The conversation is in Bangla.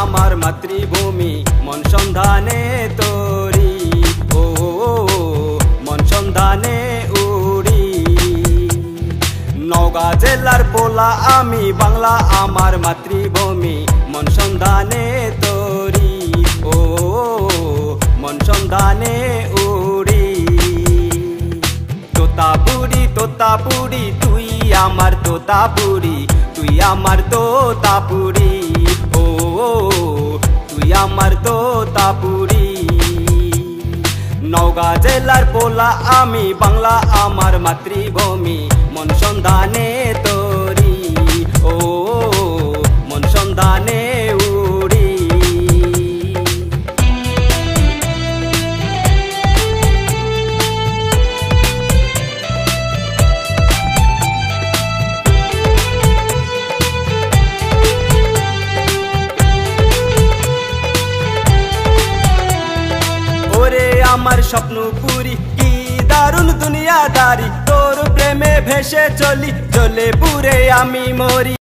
আমার মাতৃভূমি মন সন্ধানে তোরি ও মন সন্ধানে উড়ি। নওগাঁ জেলার পোলা আমি, বাংলা আমার মাতৃভূমি মন সন্ধানে তোরি ও মন সন্ধানে উড়ি। তোতাপুরি তোতাপুরি তুই আমার তোতাপুরি, তুই আমার তোতাপুরি ও তুই আমার তোতাপুরি। নওগাঁ জেলার পোলা আমি, বাংলা আমার মাতৃভূমি মন সন্ধানে তোরি ও মন সন্ধানে উড়ি। আমার স্বপ্নপুরি কি দারুণ দুনিয়াদারি, তোর প্রেমে ভেসে চলি, জ্বলে পুড়ে আমি মরি।